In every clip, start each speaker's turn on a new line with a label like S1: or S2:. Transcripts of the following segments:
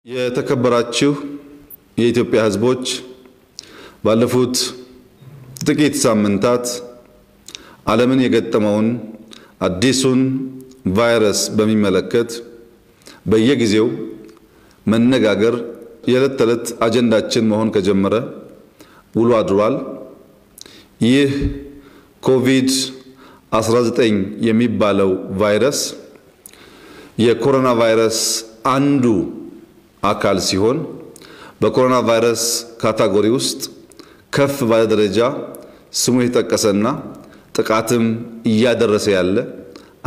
S1: የተከበራችሁ የኢትዮጵያ ሕዝቦች ባለፉት ጥቂት ሳምንታት ዓለምን የገጠመውን አዲሱን ቫይረስ በሚመለከት በየጊዜው መነጋገር የዕለት ተዕለት አጀንዳችን መሆን ከጀመረ ውሎ አድሯል። ይህ ኮቪድ-19 የሚባለው ቫይረስ የኮሮና ቫይረስ አንዱ አካል ሲሆን በኮሮና ቫይረስ ካታጎሪ ውስጥ ከፍ ባለ ደረጃ ስሙ የተጠቀሰና ጥቃትም እያደረሰ ያለ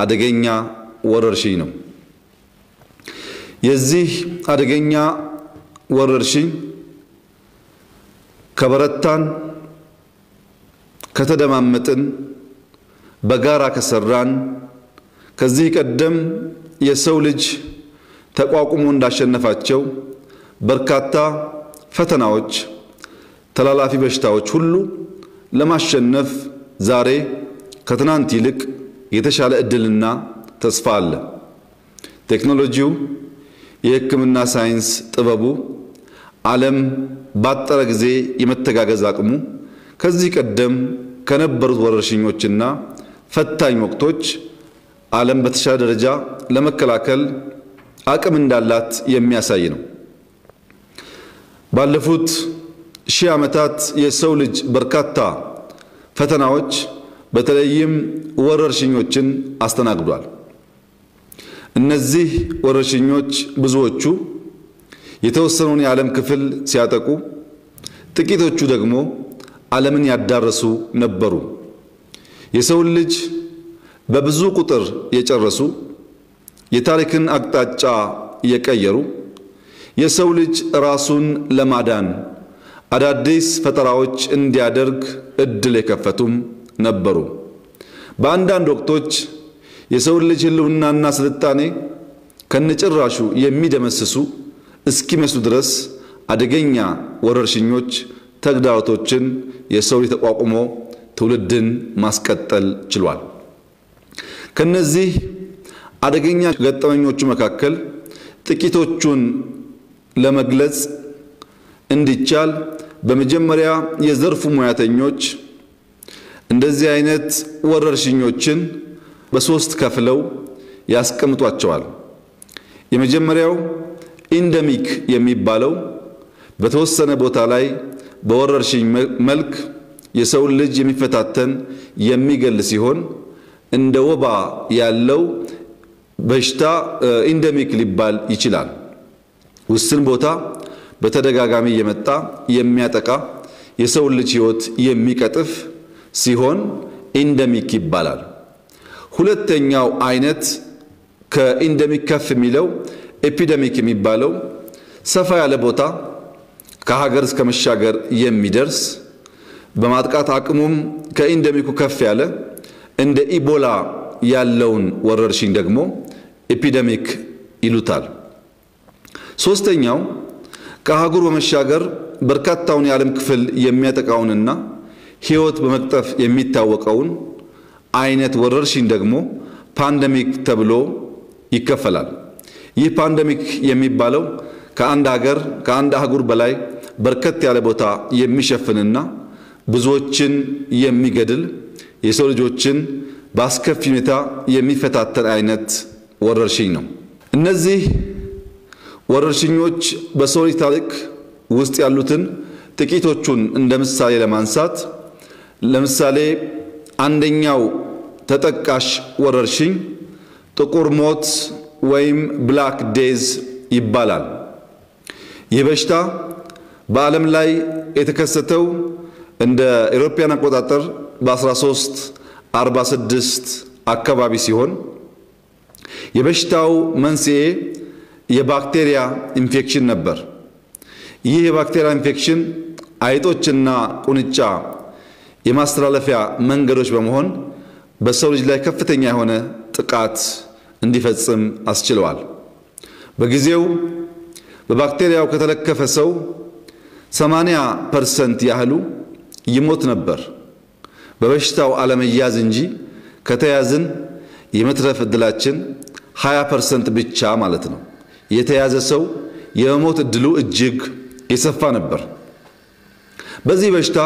S1: አደገኛ ወረርሽኝ ነው። የዚህ አደገኛ ወረርሽኝ ከበረታን ከተደማመጥን በጋራ ከሰራን ከዚህ ቀደም የሰው ልጅ ተቋቁሞ እንዳሸነፋቸው በርካታ ፈተናዎች ተላላፊ በሽታዎች ሁሉ ለማሸነፍ ዛሬ ከትናንት ይልቅ የተሻለ እድልና ተስፋ አለ። ቴክኖሎጂው የሕክምና ሳይንስ ጥበቡ ዓለም ባጠረ ጊዜ የመተጋገዝ አቅሙ ከዚህ ቀደም ከነበሩት ወረርሽኞችና ፈታኝ ወቅቶች ዓለም በተሻለ ደረጃ ለመከላከል አቅም እንዳላት የሚያሳይ ነው። ባለፉት ሺህ ዓመታት የሰው ልጅ በርካታ ፈተናዎች በተለይም ወረርሽኞችን አስተናግዷል። እነዚህ ወረርሽኞች ብዙዎቹ የተወሰነውን የዓለም ክፍል ሲያጠቁ፣ ጥቂቶቹ ደግሞ ዓለምን ያዳረሱ ነበሩ። የሰውን ልጅ በብዙ ቁጥር የጨረሱ የታሪክን አቅጣጫ የቀየሩ የሰው ልጅ ራሱን ለማዳን አዳዲስ ፈጠራዎች እንዲያደርግ እድል የከፈቱም ነበሩ። በአንዳንድ ወቅቶች የሰው ልጅ ህልውናና ስልጣኔ ከነጭራሹ የሚደመስሱ እስኪመስሉ ድረስ አደገኛ ወረርሽኞች ተግዳሮቶችን የሰው ልጅ ተቋቁሞ ትውልድን ማስቀጠል ችሏል። ከነዚህ አደገኛ ገጠመኞቹ መካከል ጥቂቶቹን ለመግለጽ እንዲቻል በመጀመሪያ የዘርፉ ሙያተኞች እንደዚህ አይነት ወረርሽኞችን በሶስት ከፍለው ያስቀምጧቸዋል። የመጀመሪያው ኢንደሚክ የሚባለው በተወሰነ ቦታ ላይ በወረርሽኝ መልክ የሰው ልጅ የሚፈታተን የሚገል ሲሆን እንደ ወባ ያለው በሽታ ኢንደሚክ ሊባል ይችላል። ውስን ቦታ በተደጋጋሚ የመጣ የሚያጠቃ የሰው ልጅ ሕይወት የሚቀጥፍ ሲሆን ኢንደሚክ ይባላል። ሁለተኛው አይነት ከኢንደሚክ ከፍ የሚለው ኤፒደሚክ የሚባለው ሰፋ ያለ ቦታ ከሀገር እስከ መሻገር የሚደርስ በማጥቃት አቅሙም ከኢንደሚኩ ከፍ ያለ እንደ ኢቦላ ያለውን ወረርሽኝ ደግሞ ኤፒደሚክ ይሉታል። ሶስተኛው ከአህጉር በመሻገር በርካታውን የዓለም ክፍል የሚያጠቃውንና ሕይወት በመቅጠፍ የሚታወቀውን አይነት ወረርሽኝ ደግሞ ፓንደሚክ ተብሎ ይከፈላል። ይህ ፓንደሚክ የሚባለው ከአንድ ሀገር ከአንድ አህጉር በላይ በርከት ያለ ቦታ የሚሸፍንና ብዙዎችን የሚገድል የሰው ልጆችን በአስከፊ ሁኔታ የሚፈታተን አይነት ወረርሽኝ ነው። እነዚህ ወረርሽኞች በሰው ልጅ ታሪክ ውስጥ ያሉትን ጥቂቶቹን እንደ ምሳሌ ለማንሳት ለምሳሌ አንደኛው ተጠቃሽ ወረርሽኝ ጥቁር ሞት ወይም ብላክ ዴዝ ይባላል። ይህ በሽታ በዓለም ላይ የተከሰተው እንደ አውሮፓውያን አቆጣጠር በ1346 አካባቢ ሲሆን የበሽታው መንስኤ የባክቴሪያ ኢንፌክሽን ነበር። ይህ የባክቴሪያ ኢንፌክሽን አይጦችና ቁንጫ የማስተላለፊያ መንገዶች በመሆን በሰው ልጅ ላይ ከፍተኛ የሆነ ጥቃት እንዲፈጽም አስችለዋል። በጊዜው በባክቴሪያው ከተለከፈ ሰው 80% ያህሉ ይሞት ነበር። በበሽታው አለመያዝ እንጂ ከተያዝን የመትረፍ እድላችን 20% ብቻ ማለት ነው። የተያዘ ሰው የመሞት እድሉ እጅግ የሰፋ ነበር። በዚህ በሽታ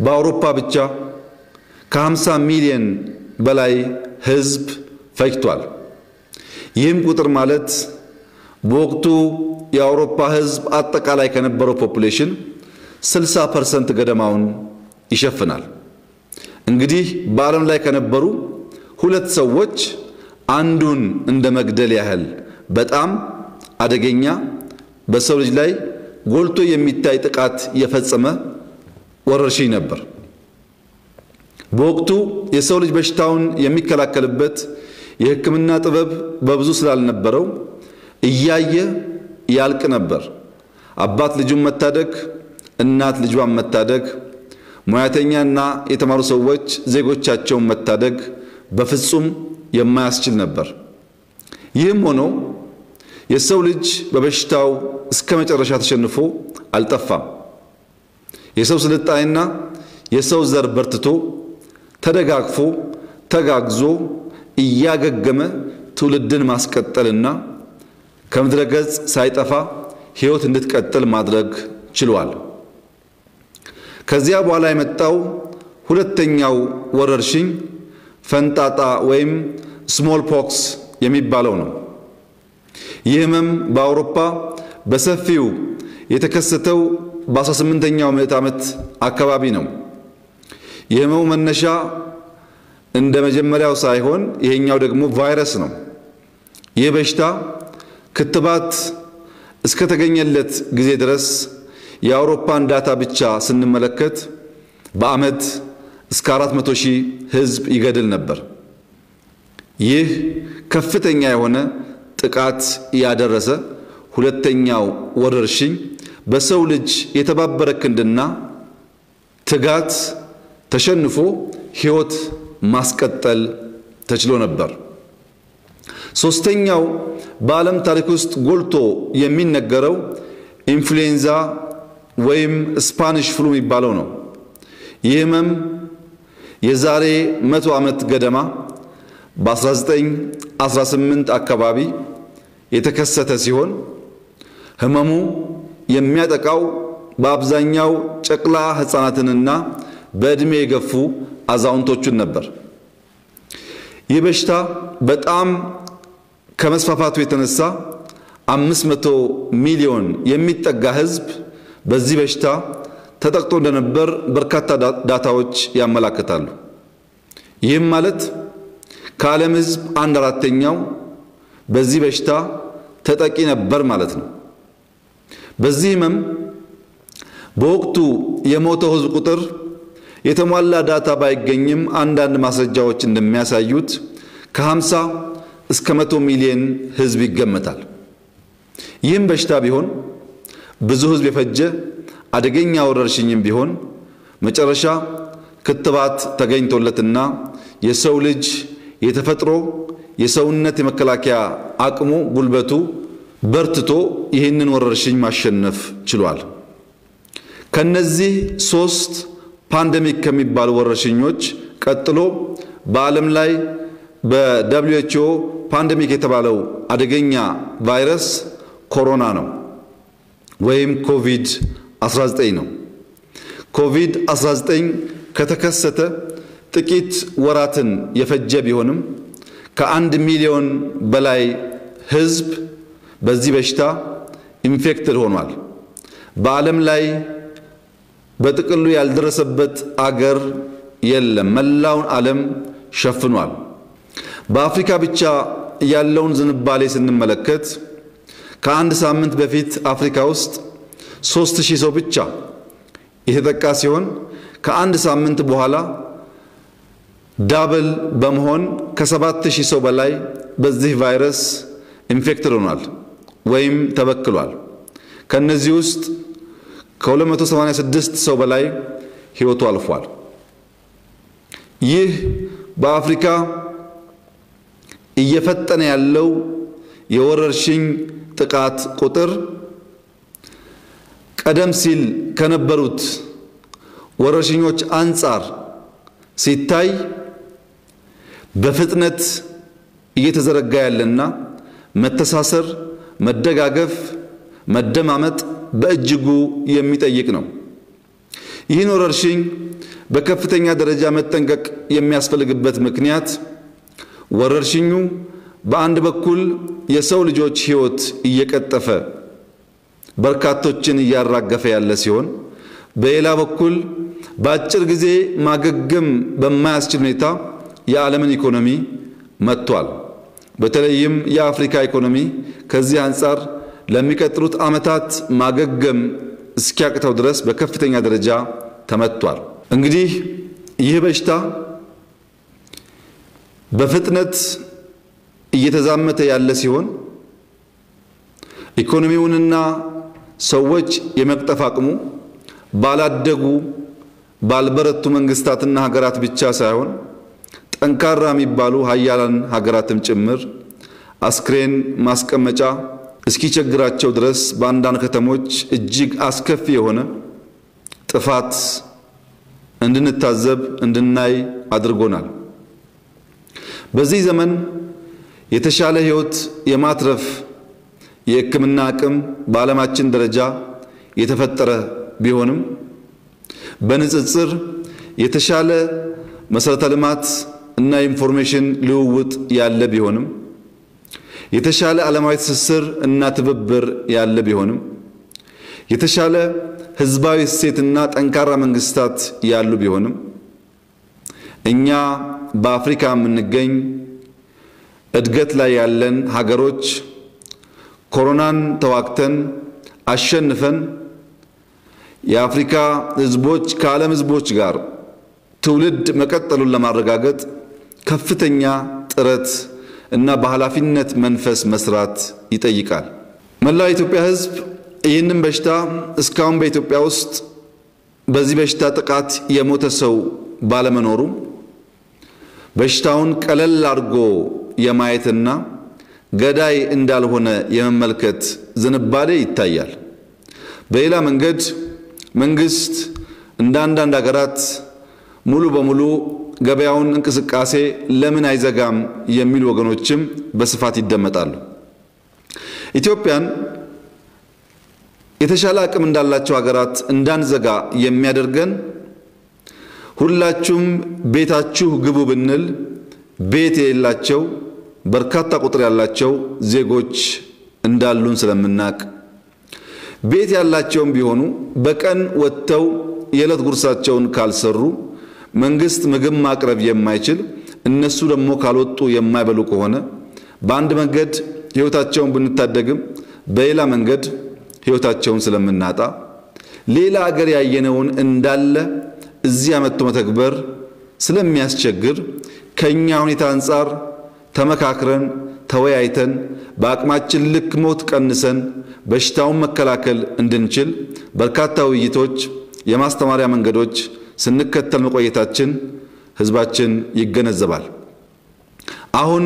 S1: በአውሮፓ ብቻ ከ50 ሚሊዮን በላይ ህዝብ ፈጅቷል። ይህም ቁጥር ማለት በወቅቱ የአውሮፓ ህዝብ አጠቃላይ ከነበረው ፖፑሌሽን 60% ገደማውን ይሸፍናል። እንግዲህ በዓለም ላይ ከነበሩ ሁለት ሰዎች አንዱን እንደ መግደል ያህል በጣም አደገኛ በሰው ልጅ ላይ ጎልቶ የሚታይ ጥቃት የፈጸመ ወረርሽኝ ነበር። በወቅቱ የሰው ልጅ በሽታውን የሚከላከልበት የሕክምና ጥበብ በብዙ ስላልነበረው እያየ ያልቅ ነበር። አባት ልጁን መታደግ፣ እናት ልጇን መታደግ፣ ሙያተኛና የተማሩ ሰዎች ዜጎቻቸውን መታደግ በፍጹም የማያስችል ነበር። ይህም ሆኖ የሰው ልጅ በበሽታው እስከ መጨረሻ ተሸንፎ አልጠፋም። የሰው ስልጣኔና የሰው ዘር በርትቶ ተደጋግፎ ተጋግዞ እያገገመ ትውልድን ማስቀጠልና ከምድረ ገጽ ሳይጠፋ ሕይወት እንድትቀጥል ማድረግ ችሏል። ከዚያ በኋላ የመጣው ሁለተኛው ወረርሽኝ ፈንጣጣ ወይም ስሞል ፖክስ የሚባለው ነው። ይህ ህመም በአውሮፓ በሰፊው የተከሰተው በ18ኛው ምዕተ ዓመት አካባቢ ነው። የህመሙ መነሻ እንደ መጀመሪያው ሳይሆን ይሄኛው ደግሞ ቫይረስ ነው። ይህ በሽታ ክትባት እስከ ተገኘለት ጊዜ ድረስ የአውሮፓን ዳታ ብቻ ስንመለከት በአመት እስከ 400,000 ህዝብ ይገድል ነበር። ይህ ከፍተኛ የሆነ ጥቃት ያደረሰ ሁለተኛው ወረርሽኝ በሰው ልጅ የተባበረ ክንድና ትጋት ተሸንፎ ሕይወት ማስቀጠል ተችሎ ነበር። ሶስተኛው በዓለም ታሪክ ውስጥ ጎልቶ የሚነገረው ኢንፍሉዌንዛ ወይም ስፓኒሽ ፍሉ የሚባለው ነው። ይህ ህመም የዛሬ 100 ዓመት ገደማ በ1918 አካባቢ የተከሰተ ሲሆን ህመሙ የሚያጠቃው በአብዛኛው ጨቅላ ህፃናትንና በእድሜ የገፉ አዛውንቶችን ነበር። ይህ በሽታ በጣም ከመስፋፋቱ የተነሳ 500 ሚሊዮን የሚጠጋ ህዝብ በዚህ በሽታ ተጠቅቶ እንደነበር በርካታ ዳታዎች ያመለክታሉ። ይህም ማለት ከዓለም ህዝብ 1/4ኛው በዚህ በሽታ ተጠቂ ነበር ማለት ነው። በዚህ ህመም በወቅቱ የሞተው ህዝብ ቁጥር የተሟላ ዳታ ባይገኝም አንዳንድ ማስረጃዎች እንደሚያሳዩት ከ50 እስከ 100 ሚሊዮን ህዝብ ይገመታል። ይህም በሽታ ቢሆን ብዙ ህዝብ የፈጀ አደገኛ ወረርሽኝም ቢሆን መጨረሻ ክትባት ተገኝቶለትና የሰው ልጅ የተፈጥሮ የሰውነት የመከላከያ አቅሙ ጉልበቱ በርትቶ ይህንን ወረርሽኝ ማሸነፍ ችሏል። ከነዚህ 3 ፓንደሚክ ከሚባሉ ወረርሽኞች ቀጥሎ በዓለም ላይ በWHO ፓንደሚክ የተባለው አደገኛ ቫይረስ ኮሮና ነው ወይም ኮቪድ-19 ነው። ኮቪድ-19 ከተከሰተ ጥቂት ወራትን የፈጀ ቢሆንም ከ1 ሚሊዮን በላይ ህዝብ በዚህ በሽታ ኢንፌክትድ ሆኗል። በዓለም ላይ በጥቅሉ ያልደረሰበት አገር የለም። መላውን ዓለም ሸፍኗል። በአፍሪካ ብቻ ያለውን ዝንባሌ ስንመለከት ከአንድ ሳምንት በፊት አፍሪካ ውስጥ 3000 ሰው ብቻ የተጠቃ ሲሆን ከአንድ ሳምንት በኋላ ዳብል በመሆን ከ7000 ሰው በላይ በዚህ ቫይረስ ኢንፌክትድ ሆኗል ወይም ተበክሏል። ከነዚህ ውስጥ ከ286 ሰው በላይ ሕይወቱ አልፏል። ይህ በአፍሪካ እየፈጠነ ያለው የወረርሽኝ ጥቃት ቁጥር ቀደም ሲል ከነበሩት ወረርሽኞች አንጻር ሲታይ በፍጥነት እየተዘረጋ ያለና መተሳሰር፣ መደጋገፍ፣ መደማመጥ በእጅጉ የሚጠይቅ ነው። ይህን ወረርሽኝ በከፍተኛ ደረጃ መጠንቀቅ የሚያስፈልግበት ምክንያት ወረርሽኙ በአንድ በኩል የሰው ልጆች ሕይወት እየቀጠፈ በርካቶችን እያራገፈ ያለ ሲሆን በሌላ በኩል በአጭር ጊዜ ማገገም በማያስችል ሁኔታ የዓለምን ኢኮኖሚ መጥቷል። በተለይም የአፍሪካ ኢኮኖሚ ከዚህ አንፃር ለሚቀጥሉት ዓመታት ማገገም እስኪያቅተው ድረስ በከፍተኛ ደረጃ ተመቷል። እንግዲህ ይህ በሽታ በፍጥነት እየተዛመተ ያለ ሲሆን ኢኮኖሚውንና ሰዎች የመቅጠፍ አቅሙ ባላደጉ ባልበረቱ መንግስታትና ሀገራት ብቻ ሳይሆን ጠንካራ የሚባሉ ሀያላን ሀገራትም ጭምር አስክሬን ማስቀመጫ እስኪቸግራቸው ድረስ በአንዳንድ ከተሞች እጅግ አስከፊ የሆነ ጥፋት እንድንታዘብ እንድናይ አድርጎናል። በዚህ ዘመን የተሻለ ሕይወት የማትረፍ የሕክምና አቅም በዓለማችን ደረጃ የተፈጠረ ቢሆንም በንጽጽር የተሻለ መሰረተ ልማት እና ኢንፎርሜሽን ልውውጥ ያለ ቢሆንም የተሻለ ዓለማዊ ትስስር እና ትብብር ያለ ቢሆንም የተሻለ ህዝባዊ እሴትና ጠንካራ መንግስታት ያሉ ቢሆንም እኛ በአፍሪካ የምንገኝ እድገት ላይ ያለን ሀገሮች ኮሮናን ተዋክተን አሸንፈን የአፍሪካ ህዝቦች ከዓለም ህዝቦች ጋር ትውልድ መቀጠሉን ለማረጋገጥ ከፍተኛ ጥረት እና በኃላፊነት መንፈስ መስራት ይጠይቃል። መላው የኢትዮጵያ ህዝብ ይህንን በሽታ እስካሁን በኢትዮጵያ ውስጥ በዚህ በሽታ ጥቃት የሞተ ሰው ባለመኖሩ በሽታውን ቀለል አድርጎ የማየትና ገዳይ እንዳልሆነ የመመልከት ዝንባሌ ይታያል። በሌላ መንገድ መንግስት እንደ አንዳንድ ሀገራት ሙሉ በሙሉ ገበያውን እንቅስቃሴ ለምን አይዘጋም የሚሉ ወገኖችም በስፋት ይደመጣሉ። ኢትዮጵያን የተሻለ አቅም እንዳላቸው ሀገራት እንዳንዘጋ የሚያደርገን ሁላችሁም ቤታችሁ ግቡ ብንል ቤት የሌላቸው በርካታ ቁጥር ያላቸው ዜጎች እንዳሉን ስለምናቅ ቤት ያላቸውም ቢሆኑ በቀን ወጥተው የዕለት ጉርሳቸውን ካልሰሩ መንግስት ምግብ ማቅረብ የማይችል እነሱ ደግሞ ካልወጡ የማይበሉ ከሆነ በአንድ መንገድ ህይወታቸውን ብንታደግም በሌላ መንገድ ህይወታቸውን ስለምናጣ ሌላ ሀገር ያየነውን እንዳለ እዚያ መጥቶ መተግበር ስለሚያስቸግር ከኛ ሁኔታ አንፃር ተመካክረን ተወያይተን በአቅማችን ልክ ሞት ቀንሰን በሽታውን መከላከል እንድንችል በርካታ ውይይቶች የማስተማሪያ መንገዶች ስንከተል መቆየታችን ህዝባችን ይገነዘባል። አሁን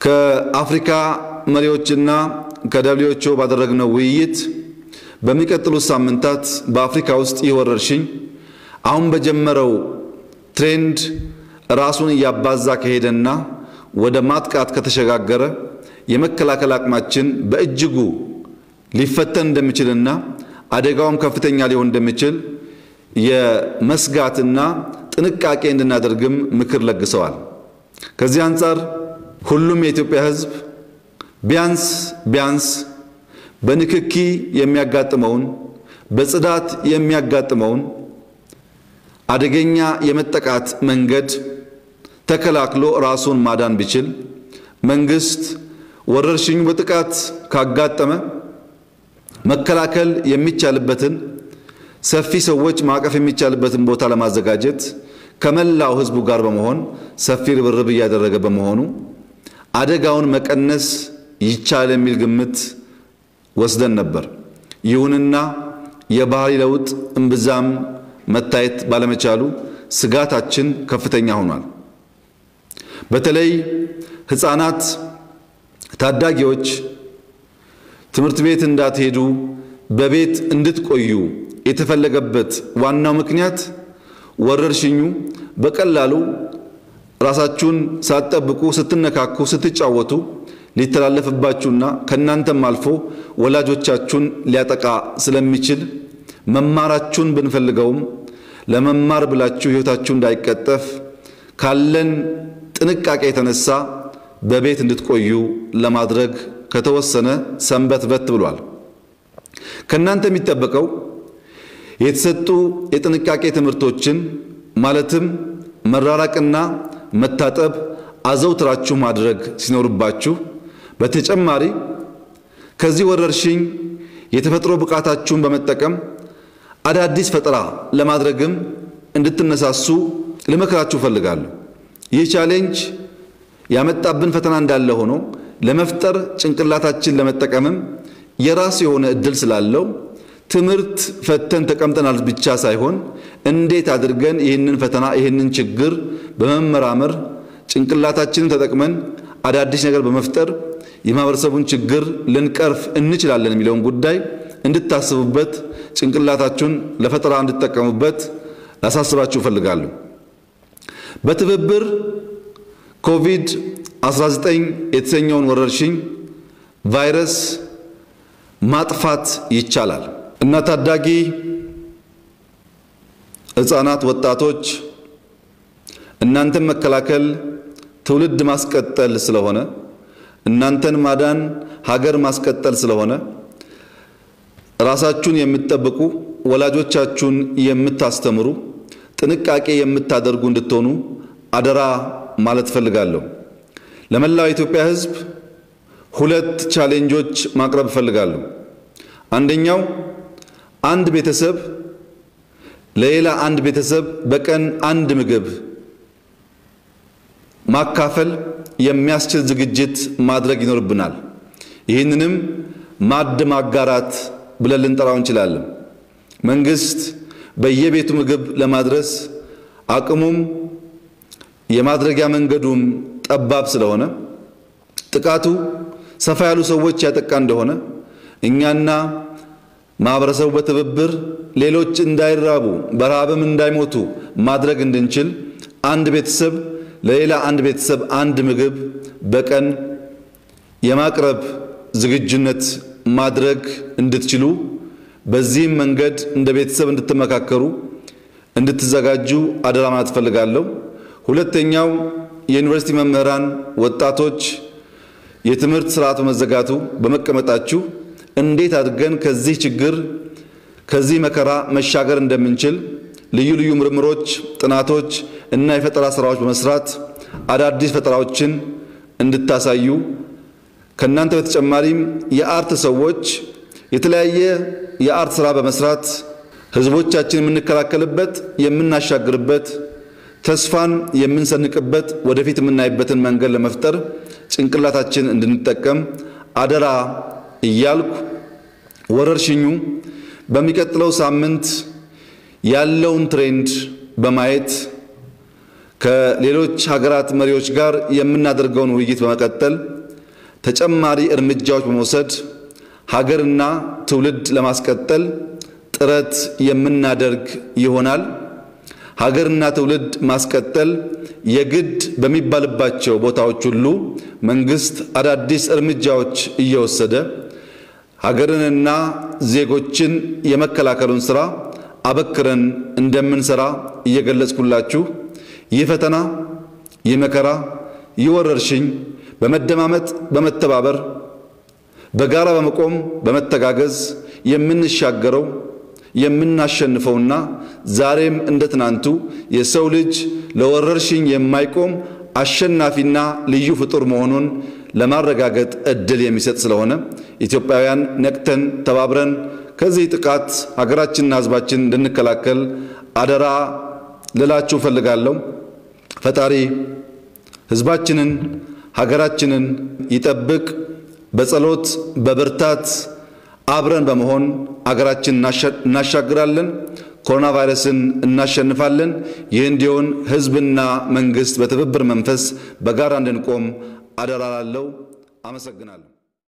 S1: ከአፍሪካ መሪዎችና ከደብሊውኤችኦ ባደረግነው ውይይት በሚቀጥሉት ሳምንታት በአፍሪካ ውስጥ ይወረርሽኝ አሁን በጀመረው ትሬንድ ራሱን ያባዛ ከሄደና ወደ ማጥቃት ከተሸጋገረ የመከላከል አቅማችን በእጅጉ ሊፈተን እንደሚችልና አደጋውም ከፍተኛ ሊሆን እንደሚችል የመስጋትና ጥንቃቄ እንድናደርግም ምክር ለግሰዋል። ከዚህ አንፃር ሁሉም የኢትዮጵያ ህዝብ ቢያንስ በንክኪ የሚያጋጥመውን በጽዳት የሚያጋጥመውን አደገኛ የመጠቃት መንገድ ተከላክሎ ራሱን ማዳን ቢችል መንግስት ወረርሽኙ በጥቃት ካጋጠመ መከላከል የሚቻልበትን ሰፊ ሰዎች ማቀፍ የሚቻልበትን ቦታ ለማዘጋጀት ከመላው ህዝቡ ጋር በመሆን ሰፊ ርብርብ እያደረገ በመሆኑ አደጋውን መቀነስ ይቻላል የሚል ግምት ወስደን ነበር። ይሁንና የባህሪ ለውጥ እምብዛም መታየት ባለመቻሉ ስጋታችን ከፍተኛ ሆኗል። በተለይ ህፃናት ታዳጊዎች ትምህርት ቤት እንዳትሄዱ በቤት እንድትቆዩ የተፈለገበት ዋናው ምክንያት ወረርሽኙ በቀላሉ ራሳችሁን ሳትጠብቁ ስትነካኩ ስትጫወቱ ሊተላለፍባችሁና ከናንተም አልፎ ወላጆቻችሁን ሊያጠቃ ስለሚችል መማራችሁን ብንፈልገውም ለመማር ብላችሁ ህይወታችሁ እንዳይቀጠፍ ካለን ጥንቃቄ የተነሳ በቤት እንድትቆዩ ለማድረግ ከተወሰነ ሰንበትበት ብሏል። ከናንተ የሚጠበቀው የተሰጡ የጥንቃቄ ትምህርቶችን ማለትም መራራቅና መታጠብ አዘውትራችሁ ማድረግ ሲኖርባችሁ፣ በተጨማሪ ከዚህ ወረርሽኝ የተፈጥሮ ብቃታችሁን በመጠቀም አዳዲስ ፈጠራ ለማድረግም እንድትነሳሱ ልመክራችሁ ፈልጋለሁ። ይህ ቻሌንጅ ያመጣብን ፈተና እንዳለ ሆኖ ለመፍጠር ጭንቅላታችን ለመጠቀምም የራስ የሆነ እድል ስላለው ትምህርት ፈተን ተቀምጠናል ብቻ ሳይሆን እንዴት አድርገን ይህንን ፈተና ይህንን ችግር በመመራመር ጭንቅላታችንን ተጠቅመን አዳዲስ ነገር በመፍጠር የማህበረሰቡን ችግር ልንቀርፍ እንችላለን የሚለውን ጉዳይ እንድታስቡበት ጭንቅላታችሁን ለፈጠራ እንድትጠቀሙበት ላሳስባችሁ ፈልጋለሁ። በትብብር ኮቪድ-19 የተሰኘውን ወረርሽኝ ቫይረስ ማጥፋት ይቻላል እና ታዳጊ ህፃናት፣ ወጣቶች እናንተን መከላከል ትውልድ ማስቀጠል ስለሆነ እናንተን ማዳን ሀገር ማስቀጠል ስለሆነ ራሳችሁን የምትጠብቁ ወላጆቻችሁን የምታስተምሩ ጥንቃቄ የምታደርጉ እንድትሆኑ አደራ ማለት ፈልጋለሁ። ለመላው ኢትዮጵያ ህዝብ ሁለት ቻሌንጆች ማቅረብ ፈልጋለሁ። አንደኛው አንድ ቤተሰብ ለሌላ አንድ ቤተሰብ በቀን አንድ ምግብ ማካፈል የሚያስችል ዝግጅት ማድረግ ይኖርብናል። ይህንንም ማዕድ ማጋራት ብለን ልንጠራው እንችላለን። መንግስት በየቤቱ ምግብ ለማድረስ አቅሙም የማድረጊያ መንገዱም ጠባብ ስለሆነ ጥቃቱ ሰፋ ያሉ ሰዎች ያጠቃ እንደሆነ እኛና ማህበረሰቡ በትብብር ሌሎች እንዳይራቡ በረሃብም እንዳይሞቱ ማድረግ እንድንችል አንድ ቤተሰብ ለሌላ አንድ ቤተሰብ አንድ ምግብ በቀን የማቅረብ ዝግጁነት ማድረግ እንድትችሉ በዚህም መንገድ እንደ ቤተሰብ እንድትመካከሩ እንድትዘጋጁ አደራ ማለት ፈልጋለሁ። ሁለተኛው የዩኒቨርሲቲ መምህራን፣ ወጣቶች የትምህርት ስርዓቱ መዘጋቱ በመቀመጣችሁ እንዴት አድርገን ከዚህ ችግር ከዚህ መከራ መሻገር እንደምንችል ልዩ ልዩ ምርምሮች፣ ጥናቶች እና የፈጠራ ስራዎች በመስራት አዳዲስ ፈጠራዎችን እንድታሳዩ ከናንተ በተጨማሪም የአርት ሰዎች የተለያየ የአርት ስራ በመስራት ህዝቦቻችን የምንከላከልበት የምናሻግርበት ተስፋን የምንሰንቅበት ወደፊት የምናይበትን መንገድ ለመፍጠር ጭንቅላታችን እንድንጠቀም አደራ እያልኩ ወረርሽኙ በሚቀጥለው ሳምንት ያለውን ትሬንድ በማየት ከሌሎች ሀገራት መሪዎች ጋር የምናደርገውን ውይይት በመቀጠል ተጨማሪ እርምጃዎች በመውሰድ ሀገርና ትውልድ ለማስቀጠል ጥረት የምናደርግ ይሆናል። ሀገርና ትውልድ ማስቀጠል የግድ በሚባልባቸው ቦታዎች ሁሉ መንግስት አዳዲስ እርምጃዎች እየወሰደ ሀገርንና ዜጎችን የመከላከሉን ስራ አበክረን እንደምንሰራ እየገለጽኩላችሁ ይህ ፈተና፣ ይህ መከራ፣ ይህ ወረርሽኝ በመደማመጥ በመተባበር በጋራ በመቆም በመተጋገዝ የምንሻገረው የምናሸንፈውና ዛሬም እንደትናንቱ የሰው ልጅ ለወረርሽኝ የማይቆም አሸናፊና ልዩ ፍጡር መሆኑን ለማረጋገጥ እድል የሚሰጥ ስለሆነ ኢትዮጵያውያን ነቅተን ተባብረን ከዚህ ጥቃት ሀገራችንና ህዝባችን እንድንከላከል አደራ ልላችሁ ፈልጋለሁ። ፈጣሪ ህዝባችንን ሀገራችንን ይጠብቅ። በጸሎት በብርታት አብረን በመሆን ሀገራችንን እናሻግራለን። ኮሮና ቫይረስን እናሸንፋለን። ይህ እንዲሆን ህዝብና መንግስት በትብብር መንፈስ በጋራ እንድንቆም አደራ ላለው። አመሰግናለሁ።